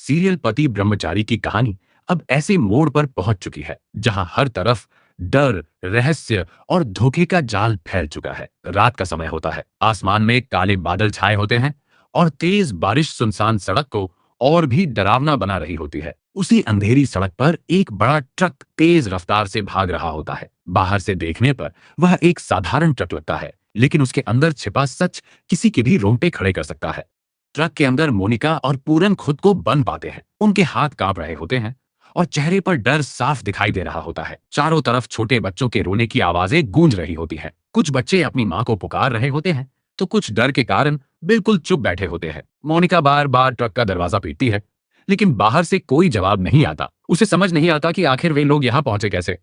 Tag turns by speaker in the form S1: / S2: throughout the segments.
S1: Serial पति ब्रह्मचारी की कहानी अब ऐसे मोड़ पर पहुंच चुकी है जहां हर तरफ डर, रहस्य और धोखे का जाल फैल चुका है। रात का समय होता है, आसमान में काले बादल छाए होते हैं और तेज बारिश सुनसान सड़क को और भी डरावना बना रही होती है। उसी अंधेरी सड़क पर एक बड़ा ट्रक तेज रफ्तार से भाग रहा होता है। बाहर से देखने पर वह एक साधारण ट्रक लगता है, लेकिन उसके अंदर छिपा सच किसी के भी रोंगटे खड़े कर सकता है। ट्रक के अंदर मोनिका और पूरन खुद को बंद पाते हैं। उनके हाथ कांप रहे होते हैं और चेहरे पर डर साफ दिखाई दे रहा होता है। चारों तरफ छोटे बच्चों के रोने की आवाजें गूंज रही होती हैं। कुछ बच्चे अपनी माँ को पुकार रहे होते हैं, तो कुछ डर के कारण बिल्कुल चुप बैठे होते हैं। मोनिका बार बार ट्रक का दरवाजा पीटती है, लेकिन बाहर से कोई जवाब नहीं आता। उसे समझ नहीं आता कि आखिर वे लोग यहाँ पहुंचे कैसे।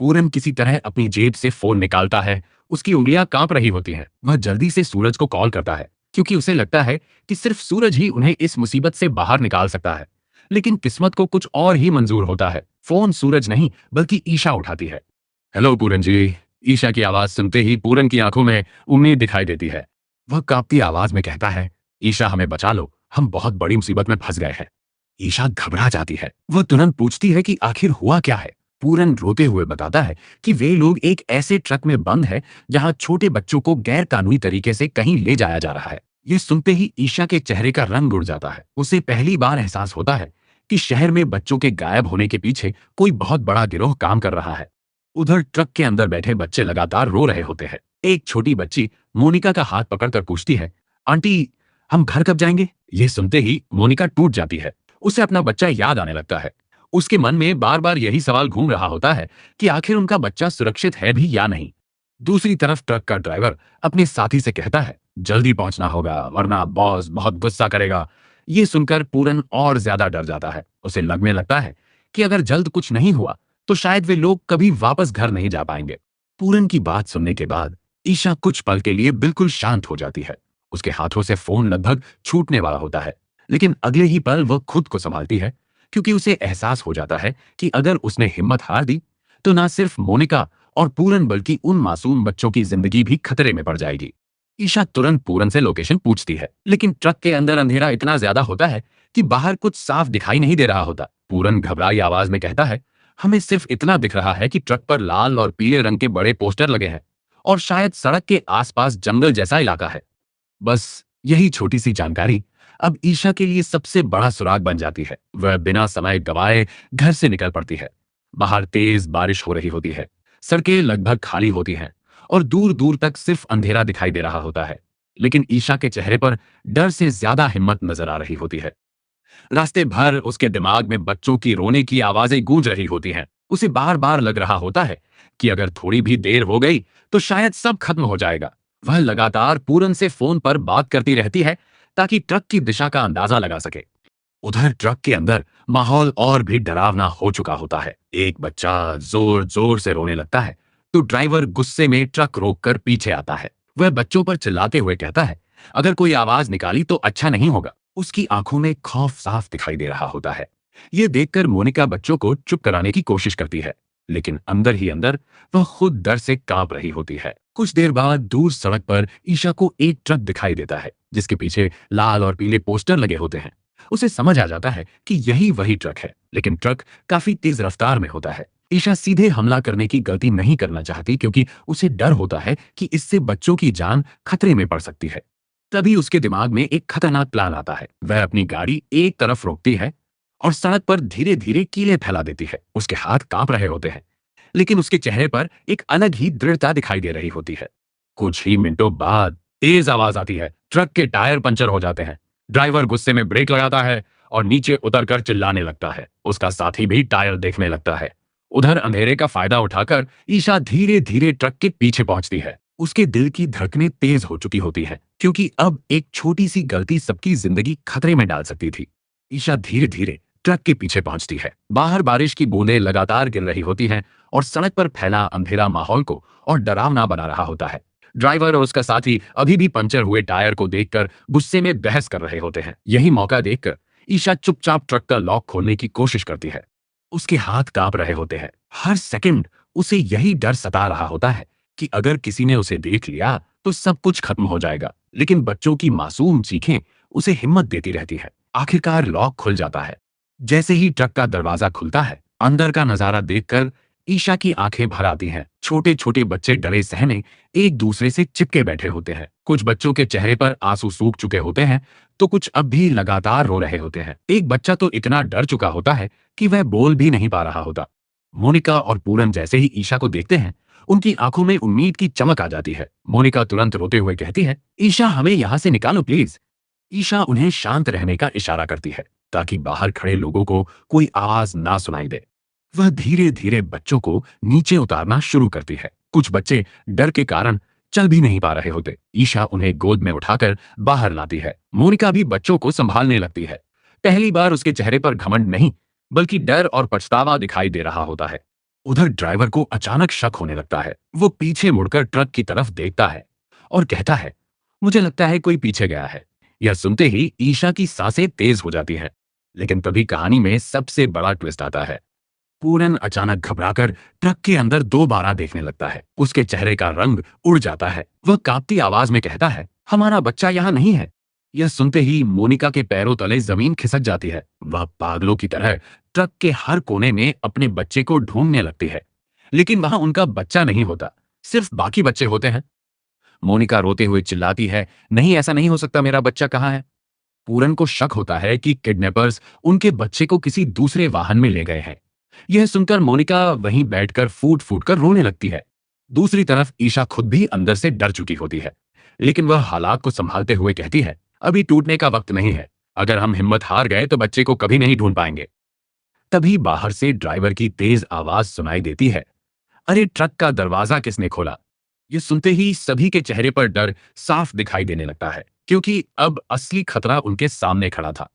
S1: पूरन किसी तरह अपनी जेब से फोन निकालता है। उसकी उंगलियां कांप रही होती हैं। वह जल्दी से सूरज को कॉल करता है, क्योंकि उसे लगता है कि सिर्फ सूरज ही उन्हें इस मुसीबत से बाहर निकाल सकता है। लेकिन किस्मत को कुछ और ही मंजूर होता है। फोन सूरज नहीं बल्कि ईशा उठाती है। हेलो पूरन जी। ईशा की आवाज सुनते ही पूरन की आंखों में उम्मीद दिखाई देती है। वह कांपती आवाज में कहता है, ईशा हमें बचा लो, हम बहुत बड़ी मुसीबत में फंस गए हैं। ईशा घबरा जाती है। वह तुरंत पूछती है कि आखिर हुआ क्या है। पूरन रोते हुए बताता है कि वे लोग एक ऐसे ट्रक में बंद है जहां छोटे बच्चों को गैर कानूनी तरीके से कहीं ले जाया जा रहा है। ये सुनते ही ईशा के चेहरे का रंग उड़ जाता है। उसे पहली बार एहसास होता है कि शहर में बच्चों के गायब होने के पीछे कोई बहुत बड़ा गिरोह काम कर रहा है। उधर ट्रक के अंदर बैठे बच्चे लगातार रो रहे होते हैं। एक छोटी बच्ची मोनिका का हाथ पकड़कर पूछती है, आंटी हम घर कब जाएंगे? ये सुनते ही मोनिका टूट जाती है। उसे अपना बच्चा याद आने लगता है। उसके मन में बार बार यही सवाल घूम रहा होता है कि आखिर उनका बच्चा सुरक्षित है भी या नहीं। दूसरी तरफ ट्रक का ड्राइवर अपने साथी से कहता है, जल्दी पहुंचना होगा वरना बॉस बहुत गुस्सा करेगा। ये सुनकर पूरन और ज्यादा डर जाता है। उसे लगने लगता है कि अगर जल्द कुछ नहीं हुआ तो शायद वे लोग कभी वापस घर नहीं जा पाएंगे। पूरन की बात सुनने के बाद ईशा कुछ पल के लिए बिल्कुल शांत हो जाती है। उसके हाथों से फोन लगभग छूटने वाला होता है, लेकिन अगले ही पल वह खुद को संभालती है, क्योंकि उसे एहसास हो जाता है कि अगर उसने हिम्मत हार दी तो ना सिर्फ मोनिका और पूरन बल्कि उन मासूम बच्चों की जिंदगी भी खतरे में पड़ जाएगी। ईशा तुरंत पूरन से लोकेशन पूछती है, लेकिन ट्रक के अंदर अंधेरा इतना ज्यादा होता है कि बाहर कुछ साफ दिखाई नहीं दे रहा होता। पूरन घबराई आवाज में कहता है, हमें सिर्फ इतना दिख रहा है कि ट्रक पर लाल और पीले रंग के बड़े पोस्टर लगे हैं और शायद सड़क के आसपास जंगल जैसा इलाका है। बस यही छोटी सी जानकारी अब ईशा के लिए सबसे बड़ा सुराग बन जाती है। वह बिना समय गवाए घर से निकल पड़ती है। बाहर तेज बारिश हो रही होती है। सड़कें लगभग खाली होती हैं और दूर दूर तक सिर्फ अंधेरा दिखाई दे रहा होता है। लेकिन ईशा के चेहरे पर डर से ज्यादा हिम्मत नजर आ रही होती है। रास्ते भर उसके दिमाग में बच्चों की रोने की आवाजें गूंज रही होती हैं। उसे बार बार लग रहा होता है कि अगर थोड़ी भी देर हो गई तो शायद सब खत्म हो जाएगा। वह लगातार पूरन से फोन पर बात करती रहती है ताकि ट्रक की दिशा का अंदाजा लगा सके। उधर ट्रक के अंदर माहौल और भी डरावना हो चुका होता है। एक बच्चा जोर जोर से रोने लगता है तो ड्राइवर गुस्से में ट्रक रोककर पीछे आता है। वह बच्चों पर चिल्लाते हुए कहता है, अगर कोई आवाज निकाली तो अच्छा नहीं होगा। उसकी आंखों में खौफ साफ दिखाई दे रहा होता है। ये देखकर मोनिका बच्चों को चुप कराने की कोशिश करती है, लेकिन अंदर ही अंदर वह खुद डर से कांप रही होती है। कुछ देर बाद दूर सड़क पर ईशा को एक ट्रक दिखाई देता है जिसके पीछे लाल और पीले पोस्टर लगे होते हैं। उसे समझ आ जाता है कि यही वही ट्रक है, लेकिन ट्रक काफी तेज रफ्तार में होता है। ईशा सीधे हमला करने की गलती नहीं करना चाहती, क्योंकि उसे डर होता है कि इससे बच्चों की जान खतरे में पड़ सकती है। तभी उसके दिमाग में एक खतरनाक प्लान आता है। वह अपनी गाड़ी एक तरफ रोकती है और सड़क पर धीरे धीरे कीले फैला देती है। उसके हाथ कांप रहे होते हैं, लेकिन उसके चेहरे पर एक अलग ही दृढ़ता दिखाई दे रही होती है। कुछ ही मिनटों बाद तेज आवाज आती है। ट्रक के टायर पंचर हो जाते हैं। ड्राइवर गुस्से में ब्रेक लगाता है और नीचे उतरकर चिल्लाने लगता है। उसका साथी भी टायर देखने लगता है। उधर अंधेरे का फायदा उठाकर ईशा धीरे धीरे ट्रक के पीछे पहुंचती है। उसके दिल की धड़कनें तेज हो चुकी होती हैं, क्योंकि अब एक छोटी सी गलती सबकी जिंदगी खतरे में डाल सकती थी। ईशा धीरे धीरे ट्रक के पीछे पहुंचती है। बाहर बारिश की बूंदें लगातार गिर रही होती हैं और सड़क पर फैला अंधेरा माहौल को और डरावना बना रहा होता है। ड्राइवर और उसका साथी अभी भी पंचर हुए टायर को देखकर गुस्से में बहस कर रहे होते हैं। यही मौका देखकर ईशा चुपचाप ट्रक का लॉक खोलने की कोशिश करती है। उसके हाथ कांप रहे होते हैं। हर सेकंड उसे यही डर सता रहा होता है कि अगर किसी ने उसे देख लिया तो सब कुछ खत्म हो जाएगा। लेकिन बच्चों की मासूम चीखें उसे हिम्मत देती रहती है। आखिरकार लॉक खुल जाता है जैसे ही ट्रक का दरवाजा खुलता है, अंदर का नजारा देखकर ईशा की आंखें भर आती हैं। छोटे छोटे बच्चे डरे सहमे एक दूसरे से चिपके बैठे होते हैं। कुछ बच्चों के चेहरे पर आंसू सूख चुके होते हैं, तो कुछ अब भी लगातार रो रहे होते हैं। एक बच्चा तो इतना डर चुका होता है कि वह बोल भी नहीं पा रहा होता। मोनिका और पूरन जैसे ही ईशा को देखते हैं, उनकी आंखों में उम्मीद की चमक आ जाती है। मोनिका तुरंत रोते हुए कहती है, ईशा हमें यहाँ से निकालो प्लीज। ईशा उन्हें शांत रहने का इशारा करती है ताकि बाहर खड़े लोगों को कोई आवाज ना सुनाई दे। वह धीरे धीरे बच्चों को नीचे उतारना शुरू करती है। कुछ बच्चे डर के कारण चल भी नहीं पा रहे होते। ईशा उन्हें गोद में उठाकर बाहर लाती है। मोनिका भी बच्चों को संभालने लगती है। पहली बार उसके चेहरे पर घमंड नहीं, बल्कि डर और पछतावा दिखाई दे रहा होता है। उधर ड्राइवर को अचानक शक होने लगता है। वो पीछे मुड़कर ट्रक की तरफ देखता है और कहता है, मुझे लगता है कोई पीछे गया है। यह सुनते ही ईशा की सांसें तेज हो जाती हैं। लेकिन तभी कहानी में सबसे बड़ा ट्विस्ट आता है। पूरन अचानक घबराकर ट्रक के अंदर दोबारा देखने लगता है। उसके चेहरे का रंग उड़ जाता है। वह कांपती आवाज में कहता है, हमारा बच्चा यहाँ नहीं है। यह सुनते ही मोनिका के पैरों तले जमीन खिसक जाती है। वह पागलों की तरह ट्रक के हर कोने में अपने बच्चे को ढूंढने लगती है, लेकिन वहां उनका बच्चा नहीं होता, सिर्फ बाकी बच्चे होते हैं। मोनिका रोते हुए चिल्लाती है, नहीं ऐसा नहीं हो सकता, मेरा बच्चा कहाँ है। पूरन को शक होता है कि किडनैपर्स उनके बच्चे को किसी दूसरे वाहन में ले गए हैं। यह सुनकर मोनिका वहीं बैठकर फूट फूट कर रोने लगती है। दूसरी तरफ ईशा खुद भी अंदर से डर चुकी होती है, लेकिन वह हालात को संभालते हुए कहती है, अभी टूटने का वक्त नहीं है। अगर हम हिम्मत हार गए तो बच्चे को कभी नहीं ढूंढ पाएंगे। तभी बाहर से ड्राइवर की तेज आवाज सुनाई देती है, अरे ट्रक का दरवाजा किसने खोला। ये सुनते ही सभी के चेहरे पर डर साफ दिखाई देने लगता है, क्योंकि अब असली खतरा उनके सामने खड़ा था।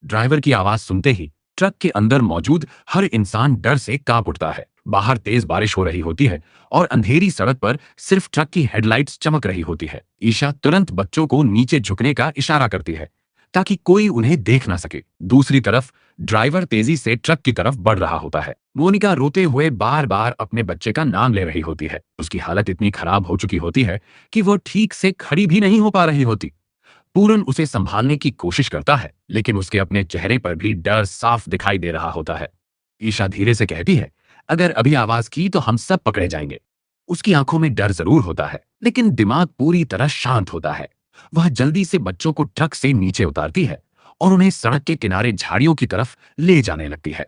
S1: ड्राइवर की आवाज सुनते ही ट्रक के अंदर मौजूद हर इंसान डर से कांप उठता है। बाहर तेज बारिश हो रही होती है और अंधेरी सड़क पर सिर्फ ट्रक की हेडलाइट्स चमक रही होती है। ईशा तुरंत बच्चों को नीचे झुकने का इशारा करती है ताकि कोई उन्हें देख ना सके। दूसरी तरफ ड्राइवर तेजी से ट्रक की तरफ बढ़ रहा होता है। मोनिका रोते हुए बार बार अपने बच्चे का नाम ले रही होती है। उसकी हालत इतनी खराब हो चुकी होती है कि वो ठीक से खड़ी भी नहीं हो पा रही होती। पूरन उसे संभालने की कोशिश करता है, लेकिन उसके अपने चेहरे पर भी डर साफ दिखाई दे रहा होता है। ईशा धीरे से कहती है, अगर अभी आवाज की तो हम सब पकड़े जाएंगे। उसकी आंखों में डर जरूर होता है, लेकिन दिमाग पूरी तरह शांत होता है। वह जल्दी से बच्चों को ट्रक से नीचे उतारती है और उन्हें सड़क के किनारे झाड़ियों की तरफ ले जाने लगती है।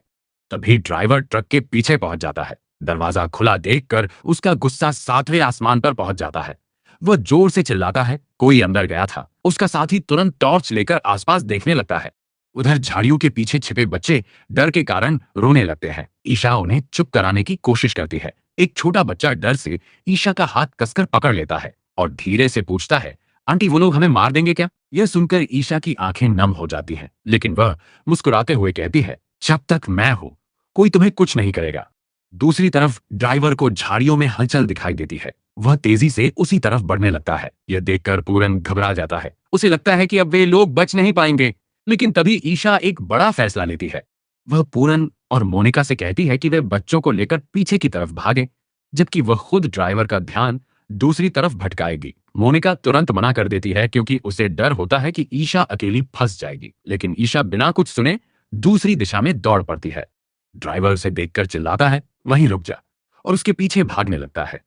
S1: तभी ड्राइवर ट्रक के पीछे पहुंच जाता है। दरवाजा खुला देखकर उसका गुस्सा सातवें आसमान पर पहुंच जाता है। वह जोर से चिल्लाता है, कोई अंदर गया था। उसका साथी तुरंत टॉर्च लेकर आसपास देखने लगता है। उधर झाड़ियों के पीछे छिपे बच्चे डर के कारण रोने लगते हैं। ईशा उन्हें चुप कराने की कोशिश करती है। एक छोटा बच्चा डर से ईशा का हाथ कसकर पकड़ लेता है और धीरे से पूछता है, आंटी वो लोग हमें मार देंगे क्या। यह सुनकर ईशा की आंखें नम हो जाती हैं, लेकिन वह मुस्कुराते हुए कहती है, जब तक मैं हूं कोई तुम्हें कुछ नहीं करेगा। दूसरी तरफ ड्राइवर को झाड़ियों में हलचल दिखाई देती है। वह तेजी से उसी तरफ बढ़ने लगता है। यह देखकर पूरन घबरा जाता है। उसे लगता है कि अब वे लोग बच नहीं पाएंगे, लेकिन तभी ईशा एक बड़ा फैसला लेती है। वह पूरन और मोनिका से कहती है कि वे बच्चों को लेकर पीछे की तरफ भागे, जबकि वह खुद ड्राइवर का ध्यान दूसरी तरफ भटकाएगी। मोनिका तुरंत मना कर देती है, क्योंकि उसे डर होता है कि ईशा अकेली फंस जाएगी। लेकिन ईशा बिना कुछ सुने दूसरी दिशा में दौड़ पड़ती है। ड्राइवर उसे देखकर चिल्लाता है, वहीं रुक जा, और उसके पीछे भागने लगता है।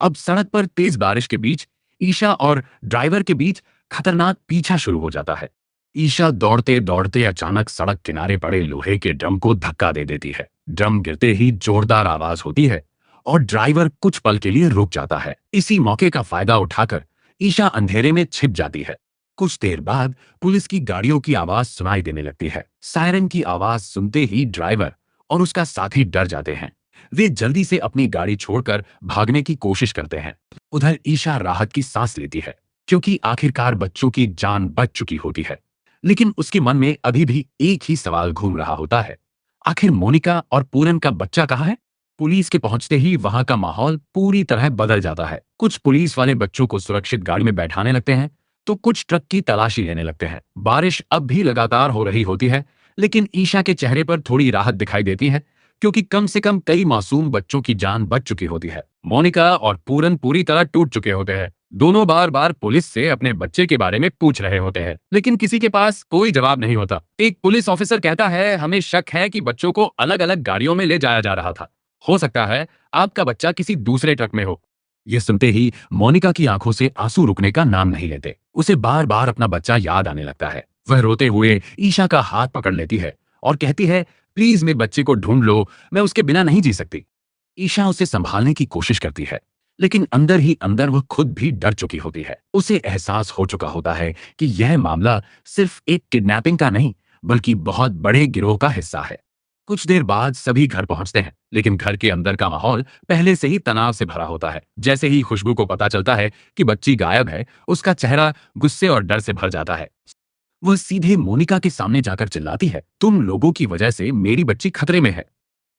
S1: अब सड़क पर तेज बारिश के बीच ईशा और ड्राइवर के बीच खतरनाक पीछा शुरू हो जाता है। ईशा दौड़ते दौड़ते अचानक सड़क किनारे पड़े लोहे के ड्रम को धक्का दे देती है। ड्रम गिरते ही जोरदार आवाज होती है और ड्राइवर कुछ पल के लिए रुक जाता है। इसी मौके का फायदा उठाकर ईशा अंधेरे में छिप जाती है। कुछ देर बाद पुलिस की गाड़ियों की आवाज सुनाई देने लगती है। सायरन की आवाज सुनते ही ड्राइवर और उसका साथी डर जाते हैं। वे जल्दी से अपनी गाड़ी छोड़कर भागने की कोशिश करते हैं। उधर ईशा राहत की सांस लेती है, क्योंकि आखिरकार बच्चों की जान बच चुकी होती है। लेकिन उसके मन में अभी भी एक ही सवाल घूम रहा होता है, आखिर मोनिका और पूरन का बच्चा कहाँ है। पुलिस के पहुंचते ही वहां का माहौल पूरी तरह बदल जाता है। कुछ पुलिस वाले बच्चों को सुरक्षित गाड़ी में बैठाने लगते हैं, तो कुछ ट्रक की तलाशी लेने लगते हैं। बारिश अब भी लगातार हो रही होती है, लेकिन ईशा के चेहरे पर थोड़ी राहत दिखाई देती है, क्योंकि कम से कम कई मासूम बच्चों की जान बच चुकी होती है। मोनिका और पूरन पूरी तरह टूट चुके होते हैं। दोनों बार बार पुलिस से अपने बच्चे के बारे में पूछ रहे होते हैं, लेकिन किसी के पास कोई जवाब नहीं होता। एक पुलिस ऑफिसर कहता है, हमें शक है कि बच्चों को अलग अलग गाड़ियों में ले जाया जा रहा था। हो सकता है आपका बच्चा किसी दूसरे ट्रक में हो। यह सुनते ही मोनिका की आंखों से आंसू रुकने का नाम नहीं लेते। उसे बार बार अपना बच्चा याद आने लगता है। वह रोते हुए ईशा का हाथ पकड़ लेती है और कहती है, प्लीज मेरे बच्चे को ढूंढ लो, मैं उसके बिना नहीं जी सकती। ईशा उसे संभालने की कोशिश करती है, लेकिन अंदर ही अंदर वह खुद भी डर चुकी होती है। उसे एहसास हो चुका होता है कि यह मामला सिर्फ एक किडनैपिंग का नहीं, बल्कि बहुत बड़े गिरोह का हिस्सा है। कुछ देर बाद सभी घर पहुंचते हैं, लेकिन घर के अंदर का माहौल पहले से ही तनाव से भरा होता है। जैसे ही खुशबू को पता चलता है कि बच्ची गायब है, उसका चेहरा गुस्से और डर से भर जाता है। वह सीधे मोनिका के सामने जाकर चिल्लाती है, तुम लोगों की वजह से मेरी बच्ची खतरे में है।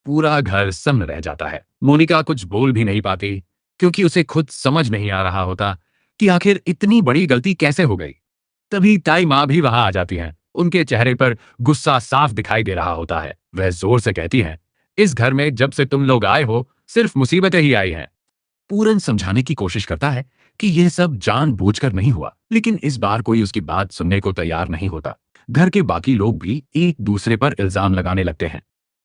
S1: पूरा घर सन्न रह जाता है। मोनिका कुछ बोल भी नहीं पाती, क्योंकि उसे खुद समझ नहीं आ रहा होता कि आखिर इतनी बड़ी गलती कैसे हो गई। तभी ताई माँ भी वहां आ जाती हैं। उनके चेहरे पर गुस्सा साफ दिखाई दे रहा होता है। वह जोर से कहती हैं, इस घर में जब से तुम लोग आए हो सिर्फ मुसीबतें ही आई हैं। पूरन समझाने की कोशिश करता है कि यह सब जानबूझकर नहीं हुआ, लेकिन इस बार कोई उसकी बात सुनने को तैयार नहीं होता। घर के बाकी लोग भी एक दूसरे पर इल्जाम लगाने लगते हैं।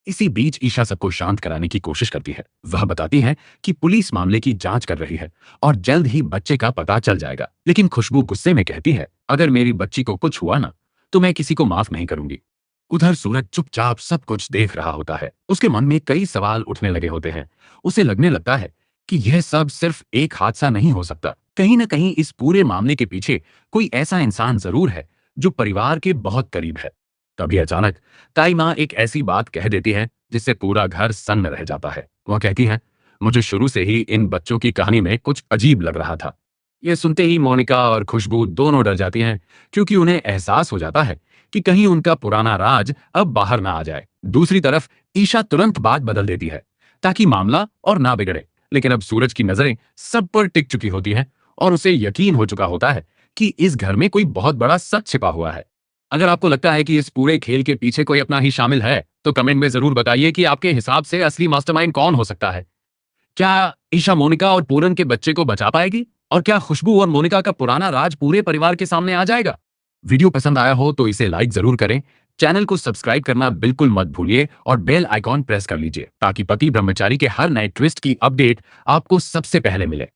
S1: इसी बीच ईशा सबको शांत कराने की कोशिश करती है। वह बताती है कि पुलिस मामले की जांच कर रही है और जल्द ही बच्चे का पता चल जाएगा। लेकिन खुशबू गुस्से में कहती है, अगर मेरी बच्ची को कुछ हुआ ना, तो मैं किसी को माफ नहीं करूंगी। उधर सूरज चुपचाप सब कुछ देख रहा होता है। उसके मन में कई सवाल उठने लगे होते हैं। उसे लगने लगता है कि यह सब सिर्फ एक हादसा नहीं हो सकता। कहीं ना कहीं इस पूरे मामले के पीछे कोई ऐसा इंसान जरूर है जो परिवार के बहुत करीब है। तभी अचानक ताई माँ एक ऐसी बात कह देती है जिससे पूरा घर सन्न रह जाता है। वह कहती है, मुझे शुरू से ही इन बच्चों की कहानी में कुछ अजीब लग रहा था। यह सुनते ही मोनिका और खुशबू दोनों डर जाती हैं, क्योंकि उन्हें एहसास हो जाता है कि कहीं उनका पुराना राज अब बाहर ना आ जाए। दूसरी तरफ ईशा तुरंत बात बदल देती है ताकि मामला और ना बिगड़े। लेकिन अब सूरज की नजरें सब पर टिक चुकी होती हैं और उसे यकीन हो चुका होता है कि इस घर में कोई बहुत बड़ा सच छिपा हुआ है। अगर आपको लगता है कि इस पूरे खेल के पीछे कोई अपना ही शामिल है, तो कमेंट में जरूर बताइए कि आपके हिसाब से असली मास्टरमाइंड कौन हो सकता है। क्या ईशा मोनिका और पूरन के बच्चे को बचा पाएगी? और क्या खुशबू और मोनिका का पुराना राज पूरे परिवार के सामने आ जाएगा? वीडियो पसंद आया हो तो इसे लाइक जरूर करें, चैनल को सब्सक्राइब करना बिल्कुल मत भूलिए और बेल आइकॉन प्रेस कर लीजिए ताकि पति ब्रह्मचारी के हर नए ट्विस्ट की अपडेट आपको सबसे पहले मिले।